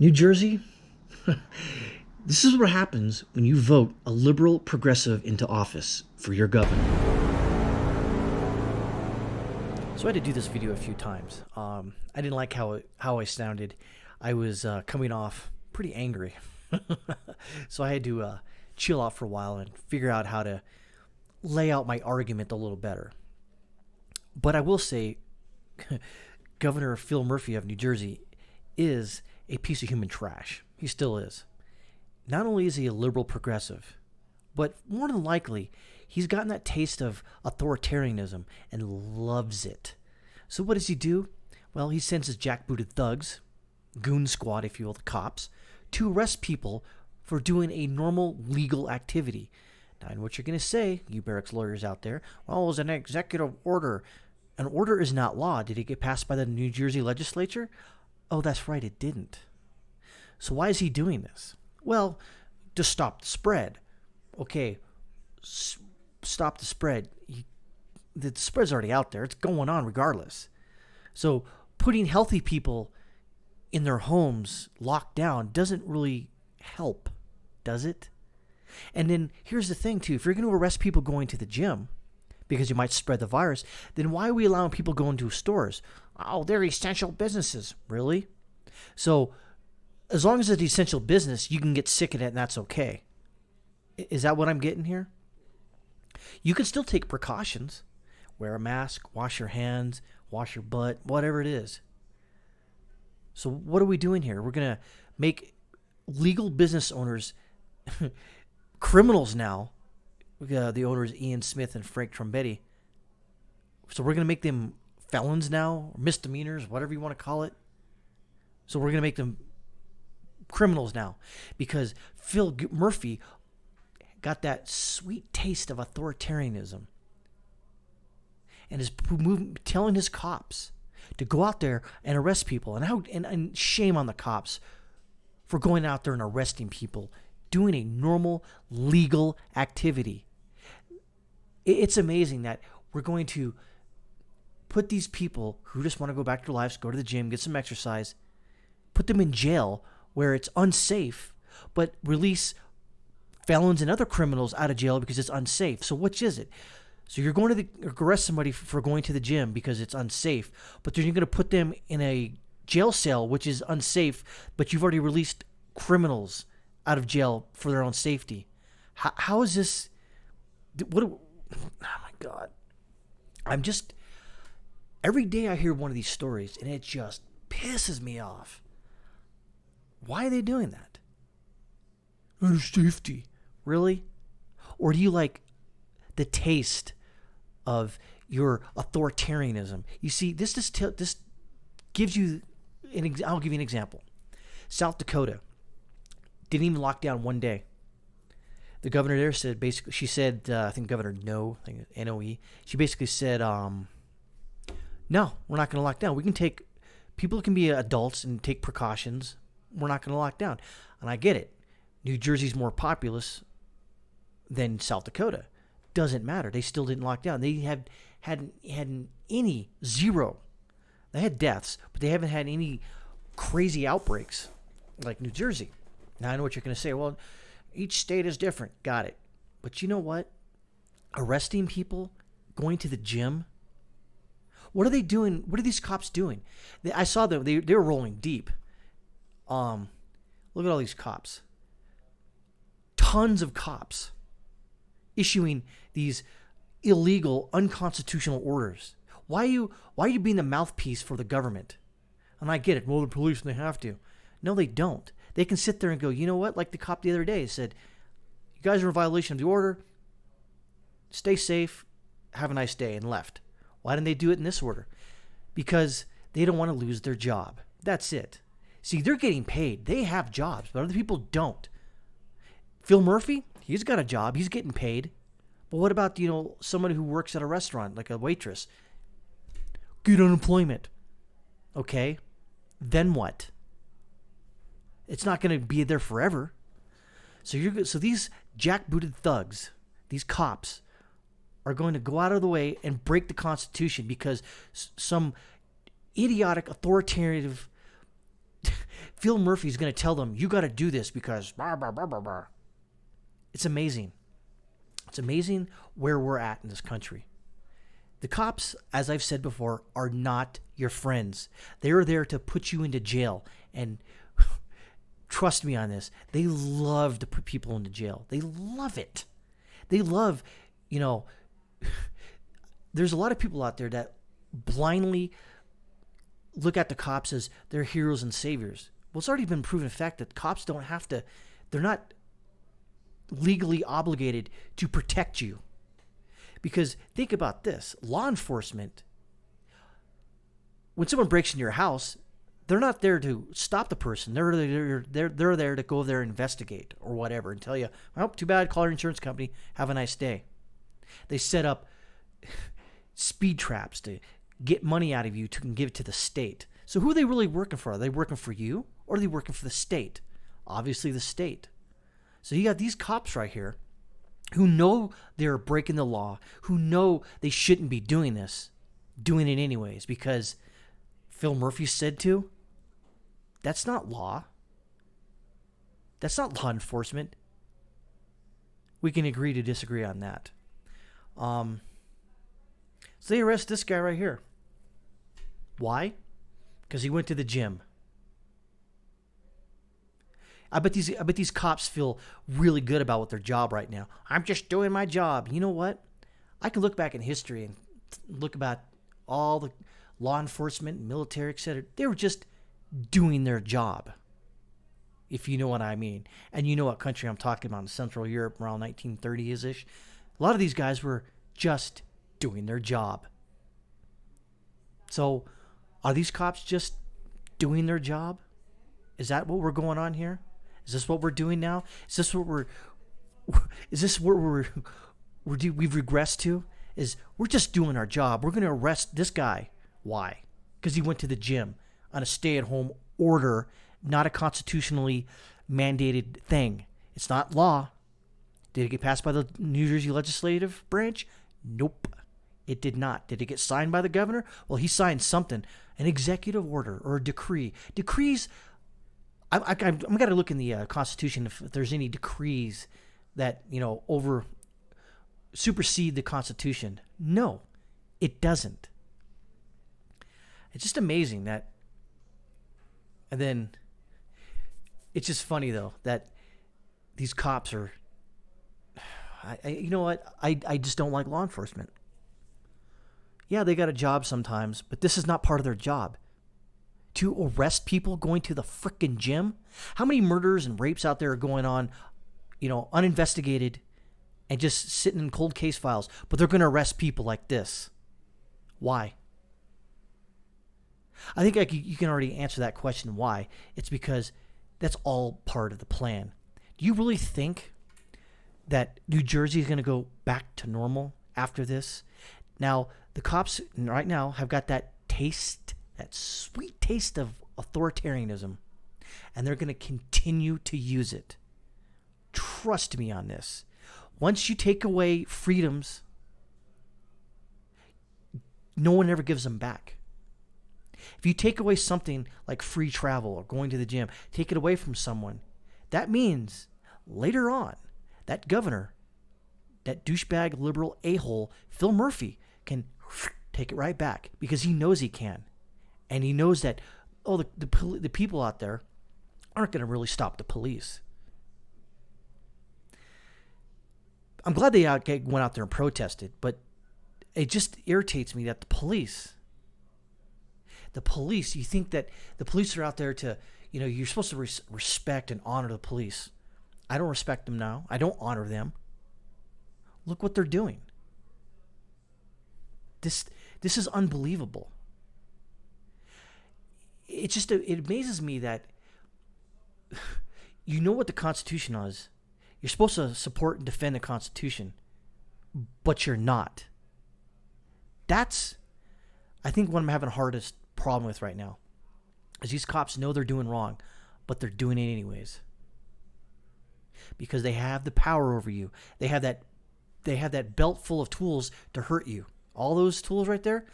New Jersey, this is what happens when you vote a liberal progressive into office for your governor. So I had to do this video a few times. I didn't like how I sounded. I was coming off pretty angry. So I had to chill out for a while and figure out how to lay out my argument a little better. But I will say, Governor Phil Murphy of New Jersey is a piece of human trash. He still is. Not only is he a liberal progressive, but more than likely, he's gotten that taste of authoritarianism and loves it. So what does he do? Well, he sends his jackbooted thugs, goon squad, if you will, the cops, to arrest people for doing a normal legal activity. Now, and what you're going to say, you barracks lawyers out there, well, it was an executive order. An order is not law. Did it get passed by the New Jersey legislature? Oh, that's right, it didn't. So why is he doing this? Well, to stop the spread. Okay, stop the spread. The spread's already out there. It's going on regardless. So putting healthy people in their homes locked down doesn't really help, does it? And then here's the thing, too. If you're going to arrest people going to the gym because you might spread the virus, then why are we allowing people going to stores? Oh, they're essential businesses. Really? So as long as it's an essential business, you can get sick in it, and that's okay. Is that what I'm getting here? You can still take precautions. Wear a mask, wash your hands, wash your butt, whatever it is. So what are we doing here? We're going to make legal business owners criminals now. The owners, Ian Smith and Frank Trombetti. So we're going to make them felons now, or misdemeanors, whatever you want to call it. So we're going to make them criminals now because Phil Murphy got that sweet taste of authoritarianism and is telling his cops to go out there and arrest people. And shame on the cops for going out there and arresting people, doing a normal legal activity. It's amazing that we're going to put these people who just want to go back to their lives, go to the gym, get some exercise, put them in jail where it's unsafe, but release felons and other criminals out of jail because it's unsafe. So which is it? So you're going to arrest somebody for going to the gym because it's unsafe, but then you're going to put them in a jail cell, which is unsafe, but you've already released criminals out of jail for their own safety. How is this? Oh my God. Every day I hear one of these stories and it just pisses me off. Why are they doing that? Out of safety. Really? Or do you like the taste of your authoritarianism? You see, this gives you I'll give you an example. South Dakota didn't even lock down one day. The governor there said, basically, she said, I think Governor Noe, she basically said, no, we're not going to lock down. People can be adults and take precautions. We're not going to lock down. And I get it. New Jersey's more populous than South Dakota. Doesn't matter. They still didn't lock down. They hadn't any zero. They had deaths, but they haven't had any crazy outbreaks like New Jersey. Now I know what you're going to say. Well, each state is different. Got it. But you know what? Arresting people, going to the gym. What are they doing? What are these cops doing? I saw them. They were rolling deep. Look at all these cops. Tons of cops issuing these illegal, unconstitutional orders. Why are you being the mouthpiece for the government? And I get it. Well, the police, they have to. No, they don't. They can sit there and go, you know what? Like the cop the other day said, you guys are in violation of the order. Stay safe. Have a nice day, and left. Why didn't they do it in this order? Because they don't want to lose their job. That's it. See, they're getting paid. They have jobs, but other people don't. Phil Murphy, he's got a job. He's getting paid. But what about, someone who works at a restaurant, like a waitress? Get unemployment. Okay. Then what? It's not going to be there forever. So these jackbooted thugs, these cops, are going to go out of the way and break the Constitution because some idiotic, authoritative Phil Murphy's going to tell them, you got to do this because blah, blah, blah, blah, blah. It's amazing. It's amazing where we're at in this country. The cops, as I've said before, are not your friends. They are there to put you into jail. And trust me on this, they love to put people into jail. They love it. They love, there's a lot of people out there that blindly look at the cops as their heroes and saviors. Well, it's already been proven fact that cops don't have to, they're not legally obligated to protect you. Because think about this, law enforcement, when someone breaks into your house, they're not there to stop the person. They're there to go there and investigate or whatever and tell you, well, too bad, call your insurance company, have a nice day. They set up speed traps to get money out of you to give it to the state. So who are they really working for? Are they working for you or are they working for the state? Obviously the state. So you got these cops right here who know they're breaking the law, who know they shouldn't be doing this, doing it anyways because Phil Murphy said to. That's not law. That's not law enforcement. We can agree to disagree on that. So they arrest this guy right here. Why? Because he went to the gym. I bet these cops feel really good about their job right now. I'm just doing my job. You know what? I can look back in history and look about all the law enforcement, military, etc. They were just doing their job, if you know what I mean. And you know what country I'm talking about, in Central Europe, around 1930s-ish. A lot of these guys were just doing their job. So, are these cops just doing their job? Is that what we're going on here? Is this what we're doing now? Is this what we've regressed to? Is we're just doing our job. We're going to arrest this guy. Why? Because he went to the gym on a stay-at-home order, not a constitutionally mandated thing. It's not law. Did it get passed by the New Jersey legislative branch? Nope. It did not. Did it get signed by the governor? Well, he signed something, an executive order or a decree. Decrees, I'm got to look in the Constitution if there's any decrees that, supersede the Constitution. No, it doesn't. It's just amazing that. And then it's just funny, though, that these cops are, you know what? I just don't like law enforcement. Yeah, they got a job sometimes, but this is not part of their job. To arrest people going to the frickin' gym? How many murders and rapes out there are going on, uninvestigated and just sitting in cold case files, but they're going to arrest people like this? Why? I think you can already answer that question why. It's because that's all part of the plan. Do you really think that New Jersey is going to go back to normal after this? Now, the cops right now have got that taste, that sweet taste of authoritarianism, and they're going to continue to use it. Trust me on this. Once you take away freedoms, no one ever gives them back. If you take away something like free travel or going to the gym, take it away from someone, that means later on, that governor, that douchebag liberal a-hole, Phil Murphy, can take it right back because he knows he can. And he knows that, the people out there aren't going to really stop the police. I'm glad they went out there and protested, but it just irritates me that the police, you think that the police are out there to, you're supposed to respect and honor the police. I don't respect them now. I don't honor them. Look what they're doing. This is unbelievable. It amazes me that you know what the Constitution is. You're supposed to support and defend the Constitution, but you're not. That's, I think, what I'm having the hardest problem with right now. Is these cops know they're doing wrong, but they're doing it anyways. Because they have the power over you. They have that belt full of tools to hurt you. All those tools right there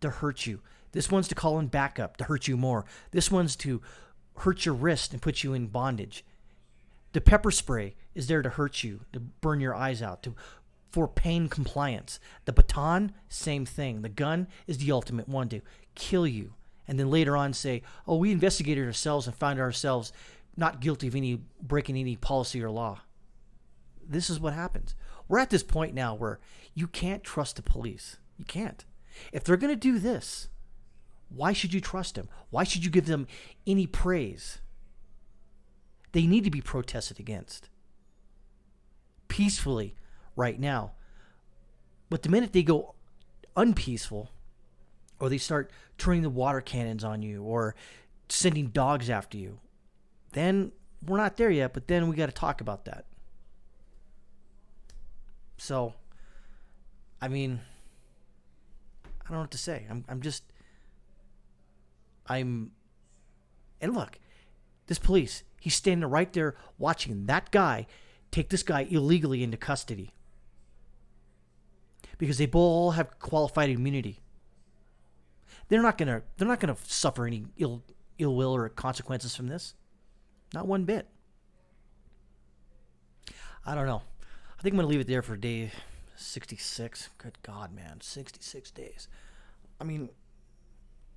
to hurt you. This one's to call in backup to hurt you more. This one's to hurt your wrist and put you in bondage. The pepper spray is there to hurt you, to burn your eyes out, for pain compliance. The baton, same thing. The gun is the ultimate one to kill you. And then later on say, oh, we investigated ourselves and found ourselves not guilty of any breaking any policy or law. This is what happens. We're at this point now where you can't trust the police. You can't. If they're going to do this, why should you trust them? Why should you give them any praise? They need to be protested against peacefully right now. But the minute they go unpeaceful, or they start turning the water cannons on you or sending dogs after you, then we're not there yet, but then we got to talk about that. So, I mean, I don't know what to say. And look, this police, he's standing right there watching that guy take this guy illegally into custody. Because they both all have qualified immunity. They're not gonna suffer any ill will or consequences from this. Not one bit. I don't know. I think I'm gonna leave it there for day 66. Good God, man, 66 days. I mean,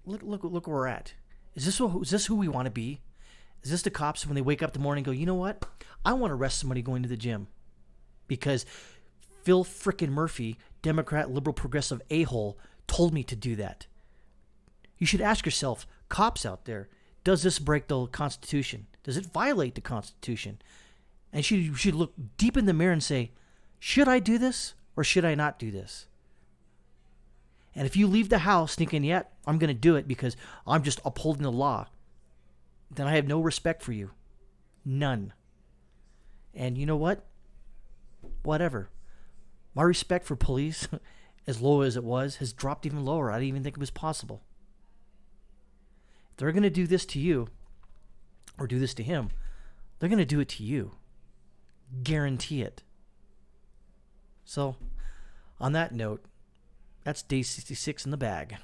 look where we're at. Is this who we want to be? Is this the cops when they wake up in the morning and go, you know what? I want to arrest somebody going to the gym because Phil frickin' Murphy, Democrat, liberal, progressive a-hole, told me to do that. You should ask yourself, cops out there, does this break the Constitution? Does it violate the Constitution? And you should look deep in the mirror and say, should I do this or should I not do this? And if you leave the house thinking, yeah, I'm going to do it because I'm just upholding the law, then I have no respect for you. None. And you know what? Whatever. My respect for police, as low as it was, has dropped even lower. I didn't even think it was possible. If they're going to do this to you, or do this to him, they're going to do it to you. Guarantee it. So, on that note, that's day 66 in the bag.